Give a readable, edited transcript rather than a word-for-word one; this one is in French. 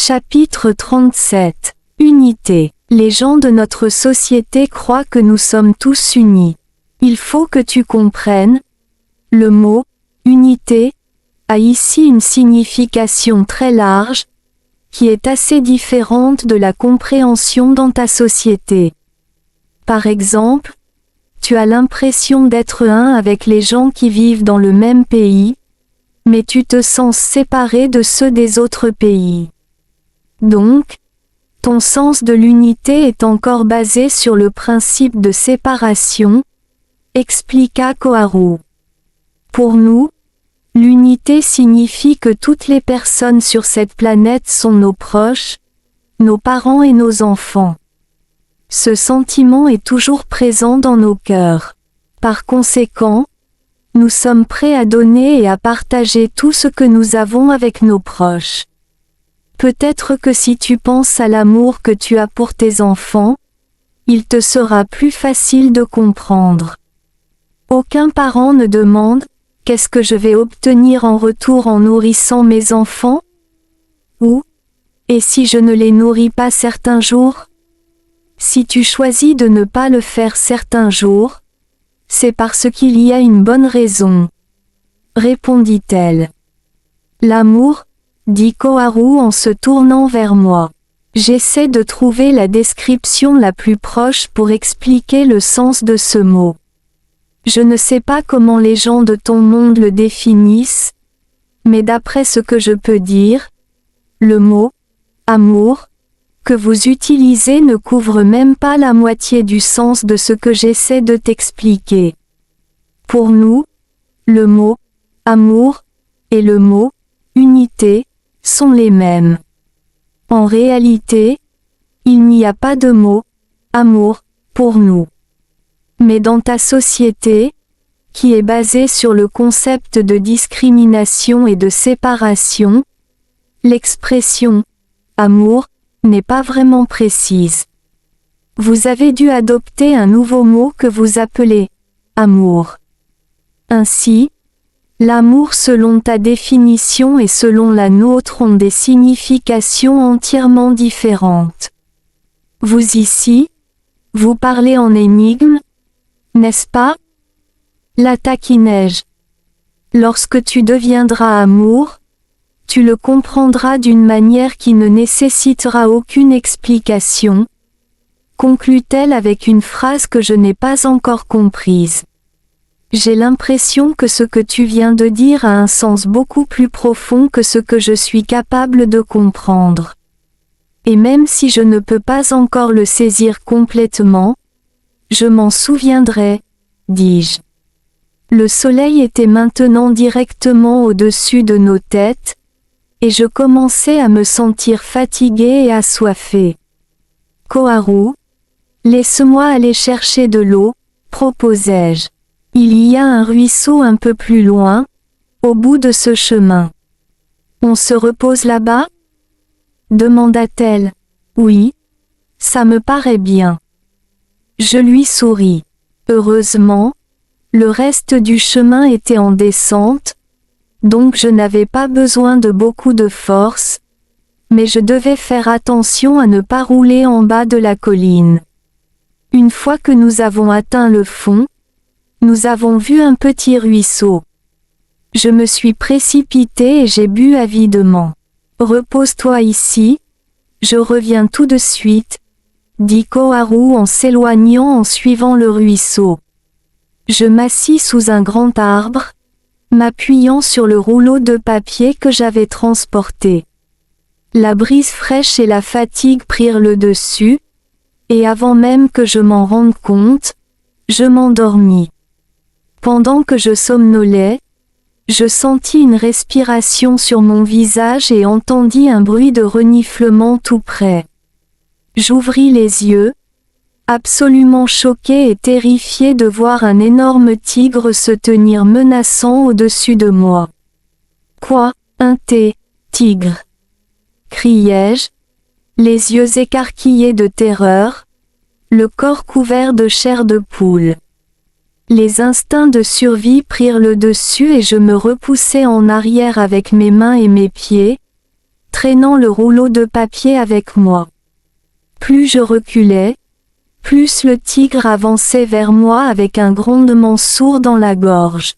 Chapitre 37. Unité. Les gens de notre société croient que nous sommes tous unis. Il faut que tu comprennes. Le mot « unité » a ici une signification très large, qui est assez différente de la compréhension dans ta société. Par exemple, tu as l'impression d'être un avec les gens qui vivent dans le même pays, mais tu te sens séparé de ceux des autres pays. Donc, ton sens de l'unité est encore basé sur le principe de séparation, expliqua Koharu. Pour nous, l'unité signifie que toutes les personnes sur cette planète sont nos proches, nos parents et nos enfants. Ce sentiment est toujours présent dans nos cœurs. Par conséquent, nous sommes prêts à donner et à partager tout ce que nous avons avec nos proches. Peut-être que si tu penses à l'amour que tu as pour tes enfants, il te sera plus facile de comprendre. Aucun parent ne demande « Qu'est-ce que je vais obtenir en retour en nourrissant mes enfants ?» ou « Et si je ne les nourris pas certains jours ?» Si tu choisis de ne pas le faire certains jours, c'est parce qu'il y a une bonne raison, répondit-elle. L'amour, dit Koharu en se tournant vers moi. J'essaie de trouver la description la plus proche pour expliquer le sens de ce mot. Je ne sais pas comment les gens de ton monde le définissent, mais d'après ce que je peux dire, le mot « amour » que vous utilisez ne couvre même pas la moitié du sens de ce que j'essaie de t'expliquer. Pour nous, le mot « amour » et le mot « unité » sont les mêmes. En réalité, il n'y a pas de mot « amour » pour nous. Mais dans ta société, qui est basée sur le concept de discrimination et de séparation, l'expression « amour » n'est pas vraiment précise. Vous avez dû adopter un nouveau mot que vous appelez « amour ». Ainsi, l'amour selon ta définition et selon la nôtre ont des significations entièrement différentes. Vous ici, vous parlez en énigme, n'est-ce pas? La taquinai-je. Lorsque tu deviendras amour, tu le comprendras d'une manière qui ne nécessitera aucune explication, conclut-elle avec une phrase que je n'ai pas encore comprise. J'ai l'impression que ce que tu viens de dire a un sens beaucoup plus profond que ce que je suis capable de comprendre. Et même si je ne peux pas encore le saisir complètement, je m'en souviendrai, dis-je. Le soleil était maintenant directement au-dessus de nos têtes, et je commençais à me sentir fatigué et assoiffé. Koharu, laisse-moi aller chercher de l'eau, proposai-je. Il y a un ruisseau un peu plus loin, au bout de ce chemin. On se repose là-bas? Demanda-t-elle. Oui, ça me paraît bien. Je lui souris. Heureusement, le reste du chemin était en descente, donc je n'avais pas besoin de beaucoup de force, mais je devais faire attention à ne pas rouler en bas de la colline. Une fois que nous avons atteint le fond, nous avons vu un petit ruisseau. Je me suis précipité et j'ai bu avidement. Repose-toi ici, je reviens tout de suite, dit Koharu en s'éloignant en suivant le ruisseau. Je m'assis sous un grand arbre, m'appuyant sur le rouleau de papier que j'avais transporté. La brise fraîche et la fatigue prirent le dessus, et avant même que je m'en rende compte, je m'endormis. Pendant que je somnolais, je sentis une respiration sur mon visage et entendis un bruit de reniflement tout près. J'ouvris les yeux, absolument choqué et terrifié de voir un énorme tigre se tenir menaçant au-dessus de moi. « Quoi, un tigre » criai-je, les yeux écarquillés de terreur, le corps couvert de chair de poule. Les instincts de survie prirent le dessus et je me repoussai en arrière avec mes mains et mes pieds, traînant le rouleau de papier avec moi. Plus je reculais, plus le tigre avançait vers moi avec un grondement sourd dans la gorge.